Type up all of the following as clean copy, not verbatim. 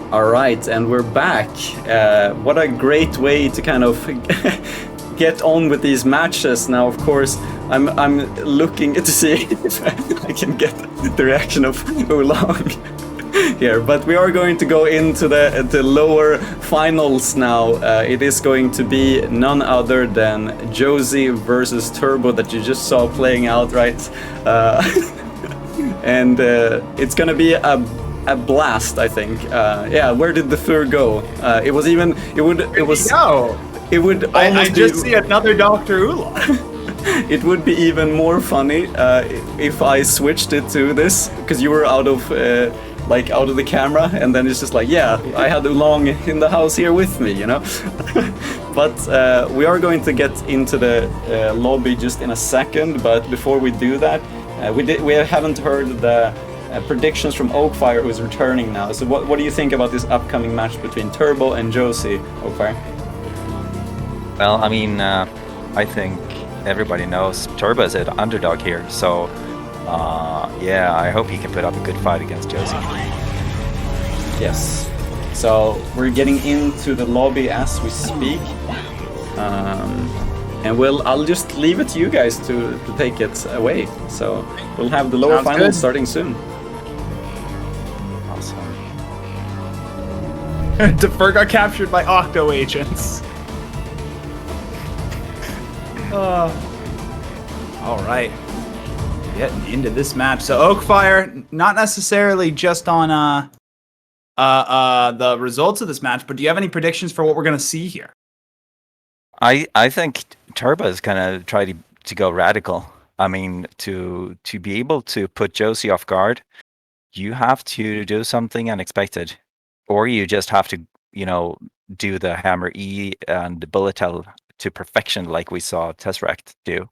All right, and we're back. What a great way to kind of get on with these matches. Now, of course, I'm looking to see if I can get the reaction of Oolong here, but we are going to go into the lower finals now. It is going to be none other than Jjjosie versus Turb0 that you just saw playing out, right? And it's gonna be a blast, I think. Yeah, where did Defur go? It was I just see another Dr. Oolong. It would be even more funny if I switched it to this, because you were out of the camera, and then it's just like, yeah, I had Oolong in the house here with me, you know. But we are going to get into the lobby just in a second. But before we do that, we haven't heard the predictions from Oakfire, who's returning now. So what do you think about this upcoming match between Turb0 and Jjjosie, Oakfire? Well, I mean, I think everybody knows Turb0 is an underdog here, so yeah, I hope he can put up a good fight against Jjjosie. Yes. So we're getting into the lobby as we speak, and I'll just leave it to you guys to take it away. So we'll have the lower finals starting soon. Awesome. Defur got captured by Octo agents. All right, getting into this match. So Oakfire, not necessarily just on the results of this match, but do you have any predictions for what we're gonna see here? I think Turb0 is gonna try to go radical. I mean, to be able to put Jjjosie off guard, you have to do something unexpected, or you just have to, do the hammer E and the bullet hell to perfection, like we saw Tesseract do.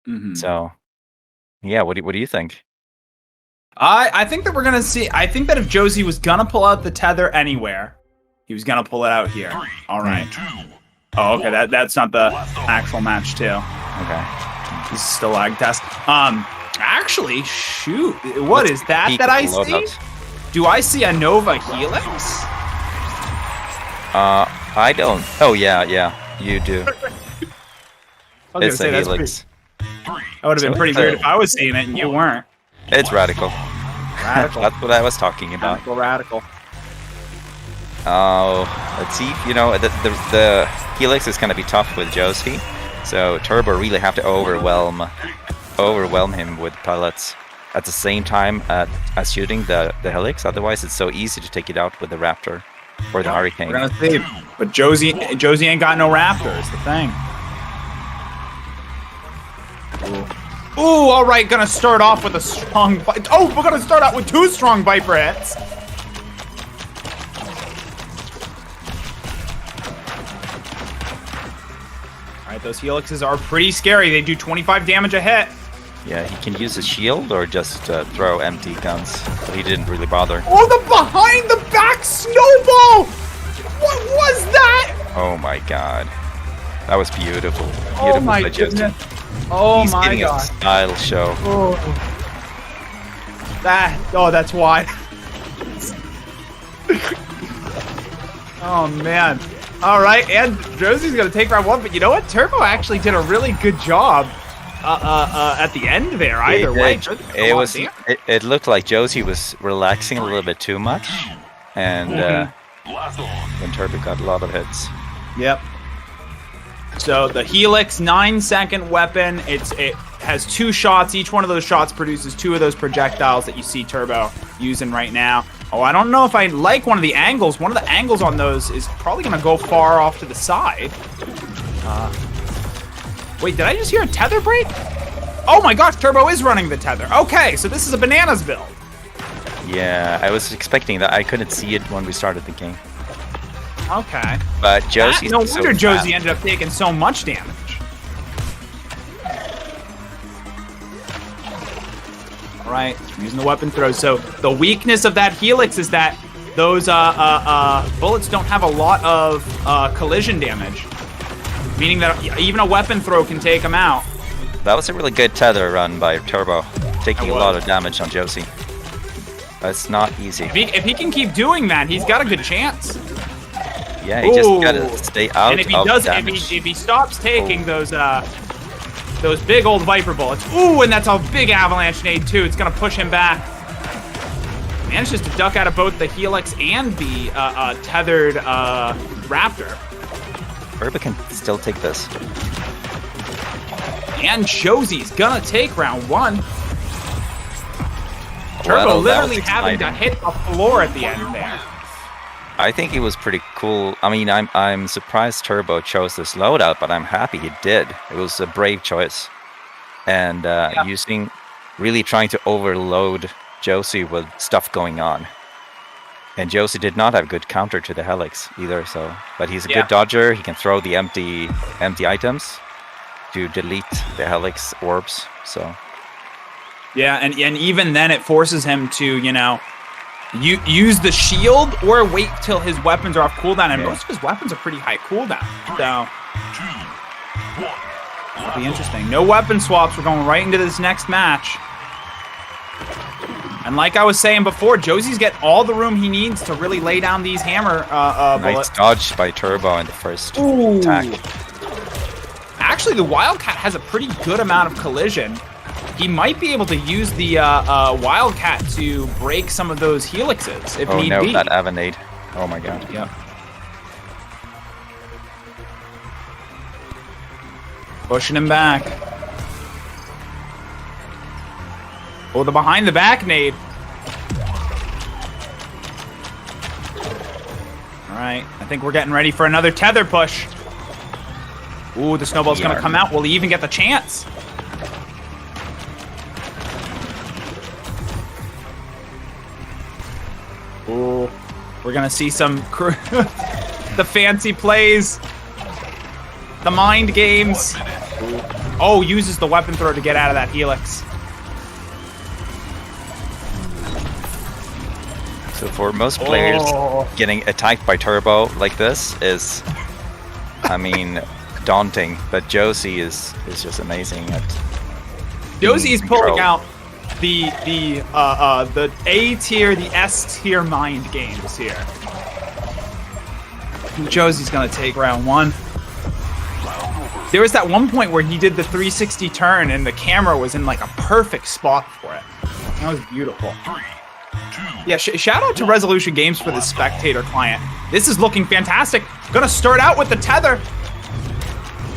Mm-hmm. So, yeah, what do you think? I think that we're gonna see. I think that if Jjjosie was gonna pull out the tether anywhere, he was gonna pull it out here. All right. Oh, okay. That's not the actual match too. Okay. This is still lag test. Actually, shoot. What is that I see? Do I see a Nova Helix? I don't. Oh yeah, you do. It's a Helix. That would have been pretty weird if I was seeing it and you weren't. It's radical. Radical. That's what I was talking about. Radical. Oh, let's see. The Helix is gonna be tough with Jjjosie, so Turb0 really have to overwhelm him with pellets at the same time as shooting the Helix. Otherwise, it's so easy to take it out with the Raptor or the Hurricane. We're gonna see, but Jjjosie ain't got no Raptor. Is the thing. Ooh, all right. Gonna start off with a strong. Oh, we're gonna start out with 2 strong Viper hits. Alright, those Helixes are pretty scary. They do 25 damage a hit. Yeah, he can use a shield or just throw empty guns. But he didn't really bother. Oh, the behind the back snowball! What was that? Oh my god. That was beautiful. Oh my goodness. Oh He's my getting god. a style show. Oh, that's why. Oh man. All right, and Jjjosie's gonna take round 1, but you know what? Turb0 actually did a really good job at the end there. Either way, it looked like Jjjosie was relaxing a little bit too much, and then Turb0 got a lot of hits. Yep. So the Helix 9-second weapon. It has 2 shots. Each one of those shots produces 2 of those projectiles that you see Turb0 using right now. Oh, I don't know if I like one of the angles. One of the angles on those is probably going to go far off to the side. Wait, did I just hear a tether break? Oh my gosh, Turb0 is running the tether. Okay, so this is a bananas build. Yeah, I was expecting that. I couldn't see it when we started the game. Okay. But Jjjosie. No wonder Jjjosie ended up taking so much damage. All right, using the weapon throws. So the weakness of that Helix is that those bullets don't have a lot of collision damage, meaning that even a weapon throw can take them out. That was a really good tether run by Turb0, taking a lot of damage on Jjjosie. It's not easy. If he can keep doing that, he's got a good chance. Yeah, he just gotta stay out and if he of does, damage. if he stops taking those big old Viper bullets, ooh, and that's a big avalanche nade too. It's gonna push him back. Manages to duck out of both the Helix and the tethered Raptor. Turbo can still take this. And Jjosie's gonna take round 1. Turbo Well, that literally was having to exciting. hit a floor at the end there. I think it was pretty cool. I mean, I'm surprised Turbo chose this loadout, but I'm happy he did. It was a brave choice, and really trying to overload Jjjosie with stuff going on. And Jjjosie did not have good counter to the Helix either. So, but he's a good dodger. He can throw the empty items to delete the Helix orbs. So. Yeah, and even then it forces him to, use the shield or wait till his weapons are off cooldown, and most of his weapons are pretty high cooldown. So it'll be interesting. No weapon swaps. We're going right into this next match. And like I was saying before, Jjosie's getting all the room he needs to really lay down these hammer bullets. Nice dodge by Turbo in the first attack. Actually, the Wildcat has a pretty good amount of collision. He might be able to use the Wildcat to break some of those helixes if need be. That Avanade. Oh my god. Yep. Pushing him back. Oh, the behind the back nade. All right, I think we're getting ready for another tether push. Ooh, the snowball's gonna come out. Will he even get the chance? Ooh, we're gonna see some the fancy plays, the mind games. Oh, uses the weapon throw to get out of that helix. So for most players, getting attacked by Turbo like this is, I mean, daunting. But Jjjosie is just amazing at. Jjjosie is pulling out the A tier, the S tier mind games here. Jjosie's gonna take round 1. There was that one point where he did the 360 turn and the camera was in like a perfect spot for it. That was beautiful. Yeah, shout out to Resolution Games for the spectator client. This is looking fantastic. Gonna start out with the tether.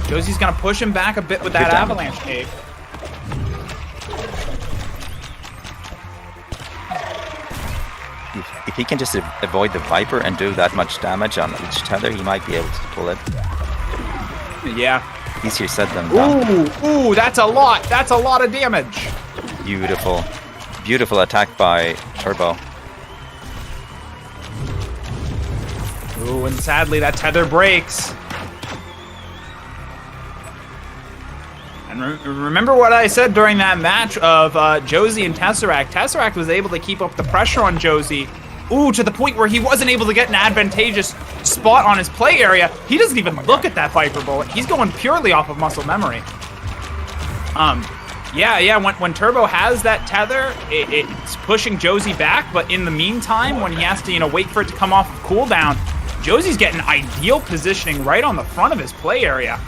Jjosie's gonna push him back a bit with that avalanche cave. If he can just avoid the Viper and do that much damage on each tether, he might be able to pull it. Yeah. Easier said than done. Ooh, that's a lot. That's a lot of damage. Beautiful. Beautiful attack by Turbo. Ooh, and sadly that tether breaks. And remember what I said during that match of Jjjosie and Tesseract. Tesseract was able to keep up the pressure on Jjjosie. Ooh, to the point where he wasn't able to get an advantageous spot on his play area. He doesn't even look at that Viper bullet. He's going purely off of muscle memory. Yeah, when Turbo has that tether, it's pushing Jjjosie back, but in the meantime, when he has to, wait for it to come off of cooldown, Jjosie's getting ideal positioning right on the front of his play area.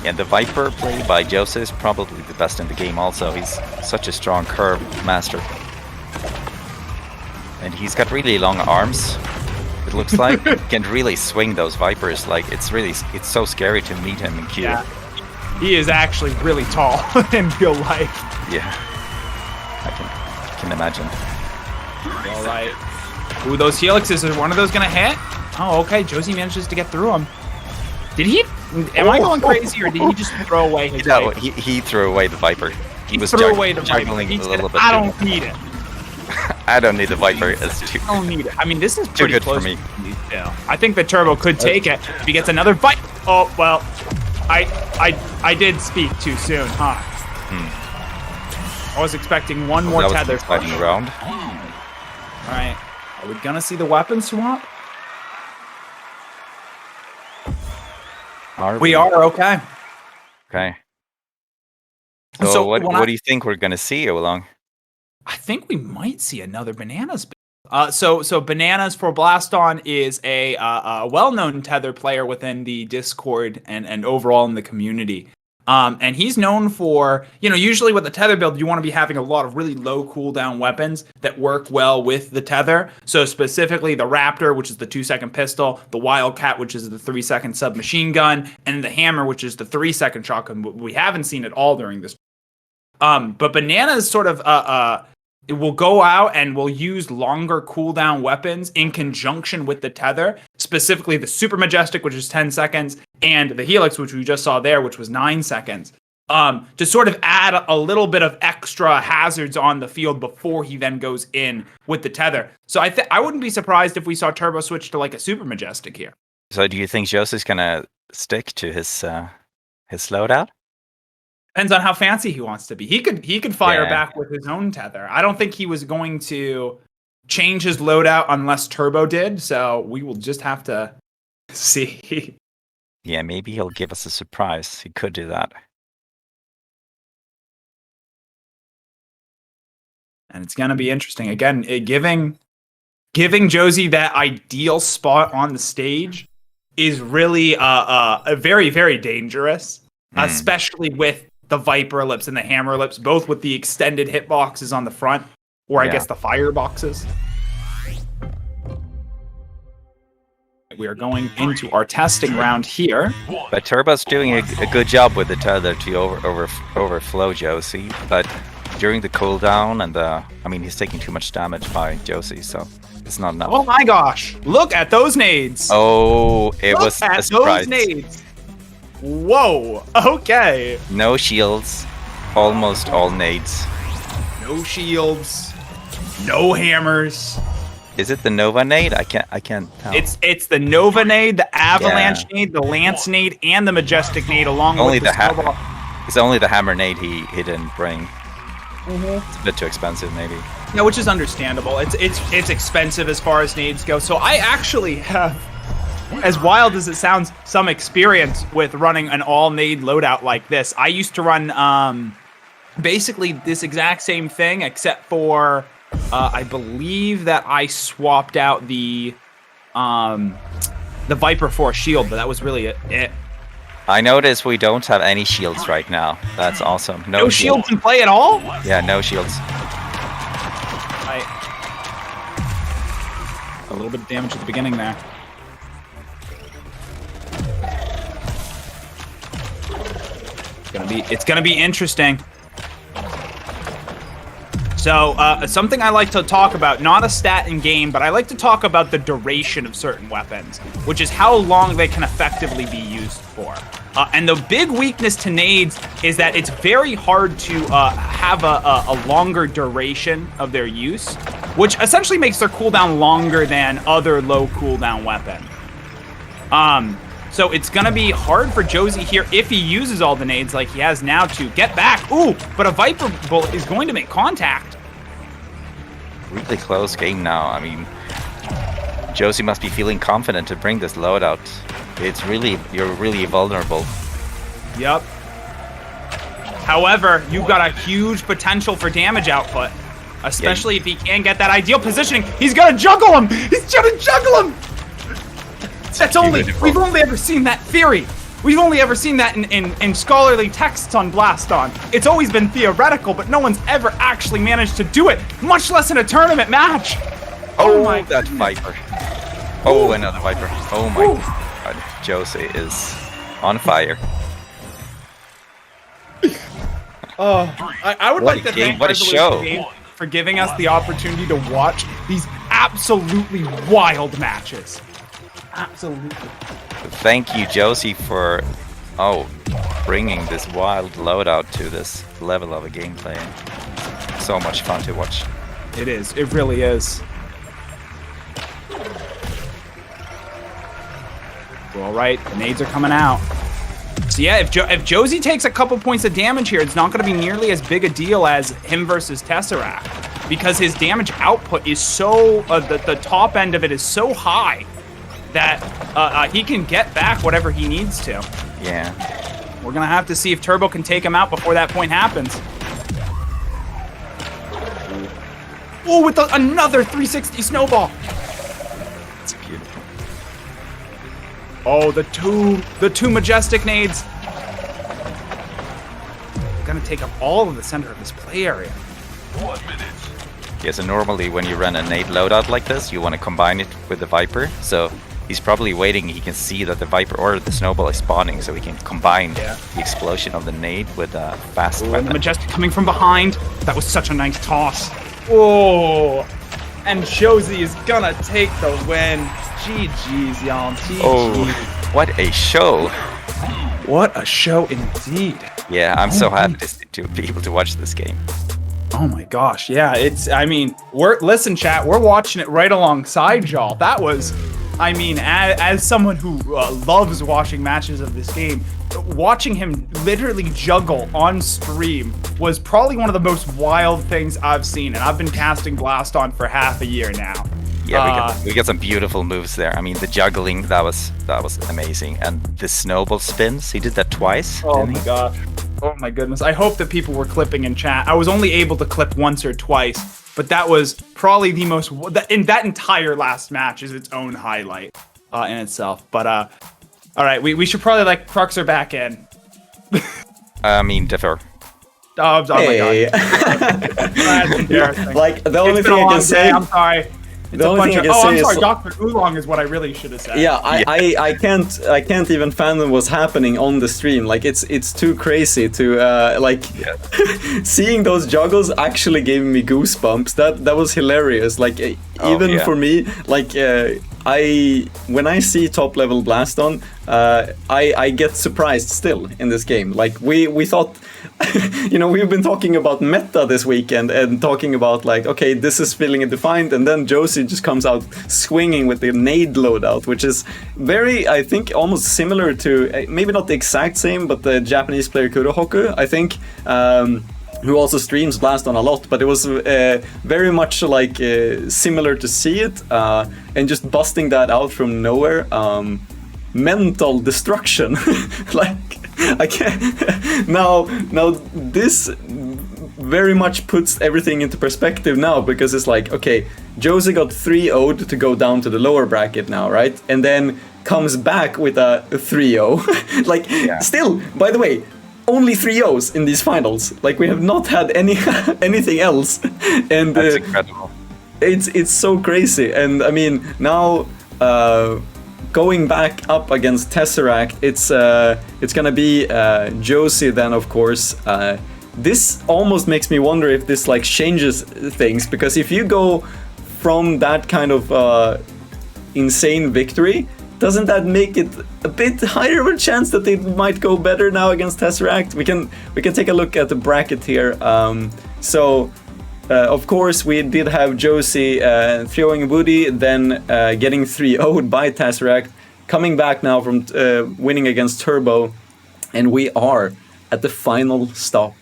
Yeah, the Viper play by Jjjosie is probably the best in the game also. He's such a strong curve master. And he's got really long arms, it looks like. He can really swing those Vipers. Like, it's so scary to meet him in queue. Yeah. He is actually really tall in real life. Yeah. I can imagine. All right. Ooh, those helixes, is one of those gonna hit? Oh, okay. Jjjosie manages to get through them. Did he? Am I going crazy, or did he just throw away his No, Viper? he threw away the Viper. He was threw away the Viper. juggling He a said, little bit. I don't need it. I don't need the Viper. It's too. I don't need it. I mean, this is Too pretty good close for me. Yeah. I think that Turbo could take it if he gets another fight. Oh well, I did speak too soon, huh? I was expecting one more That was tether. an exciting round. All right, are we gonna see the weapon swap? We are, okay. Okay. So what do you think we're gonna see, Oolong? I think we might see another Bananas. So Bananas for Blaston is a well-known Tether player within the Discord and overall in the community. And he's known for, usually with the Tether build, you want to be having a lot of really low cooldown weapons that work well with the Tether. So specifically the Raptor, which is the 2-second pistol, the Wildcat, which is the 3-second submachine gun, and the Hammer, which is the 3-second shotgun. We haven't seen it all during this. But Bananas sort of it will go out and will use longer cooldown weapons in conjunction with the Tether, specifically the Super Majestic, which is 10 seconds, and the Helix, which we just saw there, which was 9 seconds, to sort of add a little bit of extra hazards on the field before he then goes in with the Tether. So I wouldn't be surprised if we saw Turb0 switch to like a Super Majestic here. So do you think Jjosie's gonna stick to his loadout? Depends on how fancy he wants to be. He could fire back with his own Tether. I don't think he was going to change his loadout unless Turb0 did. So we will just have to see. Yeah, maybe he'll give us a surprise. He could do that. And it's going to be interesting. Again, giving Jjjosie that ideal spot on the stage is really very, very dangerous, especially with the Viper Ellipse and the Hammer Ellipse, both with the extended hitboxes on the front, or I guess the fire boxes. We are going into our testing round here. But Turbo's doing a good job with the Tether to overflow Jjjosie, but during the cooldown and he's taking too much damage by Jjjosie, so it's not enough. Oh my gosh! Look at those nades! Oh, it was a surprise. Those nades! Whoa! Okay. No shields, almost all nades. No shields, no hammers. Is it the Nova nade? I can't tell. It's the Nova nade, the Avalanche nade, the Lance nade, and the Majestic nade, along with the Snowball. It's only the Hammer nade he didn't bring. It's a bit too expensive, maybe. Yeah, which is understandable. It's expensive as far as nades go. So I actually have, as wild as it sounds, some experience with running an all-nade loadout like this. I used to run basically this exact same thing, except for I believe that I swapped out the Viper for a shield, but that was really it. I notice we don't have any shields right now. That's awesome. No shields in play at all? Yeah, no shields. A little bit of damage at the beginning there. It's gonna be interesting. So something I like to talk about, not a stat in game, but I like to talk about the duration of certain weapons, which is how long they can effectively be used for. And the big weakness to nades is that it's very hard to have a longer duration of their use, which essentially makes their cooldown longer than other low cooldown weapons. So it's gonna be hard for Jjjosie here if he uses all the nades like he has now to get back. Ooh, but a Viper bullet is going to make contact. Really close game now. I mean, Jjjosie must be feeling confident to bring this loadout. You're really vulnerable. Yep. However, you've got a huge potential for damage output, especially if he can get that ideal positioning. He's gonna juggle him. He's gonna juggle him. We've only ever seen that theory. We've only ever seen that in scholarly texts on Blaston. It's always been theoretical, but no one's ever actually managed to do it, much less in a tournament match. Oh my that Viper. Oh, another Viper. Oh my god. Jjjosie is on fire. I would like to thank Resolution Game for giving us the opportunity to watch these absolutely wild matches. Absolutely. Thank you, Jjjosie, for bringing this wild loadout to this level of a gameplay. So much fun to watch. It is. It really is. All right, the nades are coming out. So yeah, if Jjjosie takes a couple points of damage here, it's not going to be nearly as big a deal as him versus Tesseract, because his damage output is so the top end of it is so high that he can get back whatever he needs to. Yeah. We're gonna have to see if Turb0 can take him out before that point happens. Oh, with another 360 snowball. It's beautiful. Oh, the two majestic nades. Gonna take up all of the center of this play area. 1 minute. Yeah, so normally when you run a nade loadout like this, you want to combine it with the Viper. So he's probably waiting. He can see that the Viper or the snowball is spawning, so he can combine the explosion of the nade with a fast And weapon. the majestic coming from behind. That was such a nice toss. Oh, and Jjjosie is gonna take the win. GG's, y'all. GG. Oh, what a show! What a show indeed. Yeah, I'm so happy to be able to watch this game. Oh my gosh, yeah, listen, chat, we're watching it right alongside y'all. That was, I mean, as someone who loves watching matches of this game, watching him literally juggle on stream was probably one of the most wild things I've seen, and I've been casting Blaston for half a year now. Yeah, we got some beautiful moves there. I mean, the juggling, that was amazing, and the snowball spins, he did that twice. Oh didn't my he? gosh. Oh my goodness. I hope that people were clipping in chat. I was only able to clip once or twice, but that was probably the most, in that entire last match is its own highlight in itself. But all right, we should probably let Cruxer back in. I mean, Defur. Oh Hey. my god. That's embarrassing. Like, the only It's thing been a I long can say... day, I'm sorry. It's The a only bunch thing of, I can I'm say sorry, is- Dr. Oolong is what I really should have said. Yeah, I can't even fathom what's happening on the stream. Like, it's too crazy to seeing those juggles actually gave me goosebumps. That was hilarious. Like even for me, like when I see top level Blaston, I get surprised still in this game. Like we thought. You know, we've been talking about meta this weekend and talking about like, okay, this is feeling defined, and then Jjjosie just comes out swinging with the nade loadout, which is very, I think, almost similar to, maybe not the exact same, but the Japanese player Kurohoku, I think, who also streams Blaston a lot, but it was very much like similar to see it, and just busting that out from nowhere. Mental destruction. Like, I can't. Now this very much puts everything into perspective now, because it's like, okay, Jjjosie got 3-0'd to go down to the lower bracket now, right? And then comes back with a 3-0. Like, still, by the way, only 3-0s in these finals. Like, we have not had anything else. And That's incredible. It's so crazy. And I mean, now going back up against Tesseract, it's gonna be Jjjosie then, of course. This almost makes me wonder if this like changes things, because if you go from that kind of insane victory, doesn't that make it a bit higher of a chance that it might go better now against Tesseract? We can take a look at the bracket here. Of course, we did have Jjjosie throwing Woody, then getting 3-0'd by Tesseract, coming back now from winning against Turb0, and we are at the final stop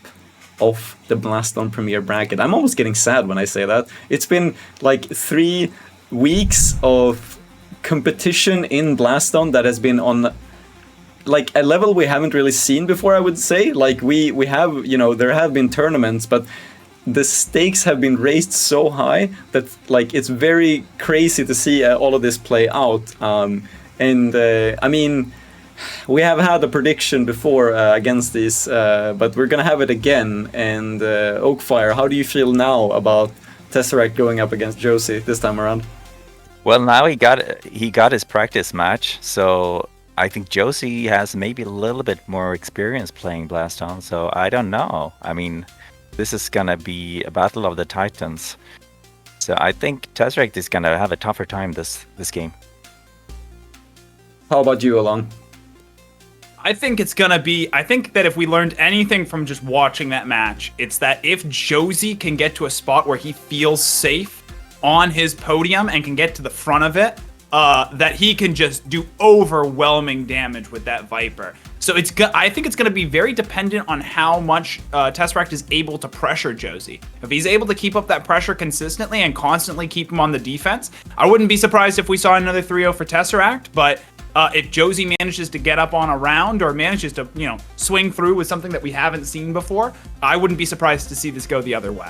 of the Blaston Premier bracket. I'm almost getting sad when I say that. It's been like 3 weeks of competition in Blaston that has been on like a level we haven't really seen before, I would say. Like we have, you know, there have been tournaments, but the stakes have been raised so high that like it's very crazy to see all of this play out. I mean, we have had a prediction before against these, but we're gonna have it again. And Oakfire, how do you feel now about Tesseract going up against Jjjosie this time around? Well, now he got his practice match, so I think Jjjosie has maybe a little bit more experience playing Blaston. So I don't know. I mean, this is gonna be a battle of the titans. So I think Tesseract is gonna have a tougher time this game. How about you, Oolong? I think that if we learned anything from just watching that match, it's that if Jjjosie can get to a spot where he feels safe on his podium and can get to the front of it, that he can just do overwhelming damage with that Viper. So I think it's going to be very dependent on how much Tesseract is able to pressure Jjjosie. If he's able to keep up that pressure consistently and constantly keep him on the defense, I wouldn't be surprised if we saw another 3-0 for Tesseract, but if Jjjosie manages to get up on a round or manages to, you know, swing through with something that we haven't seen before, I wouldn't be surprised to see this go the other way.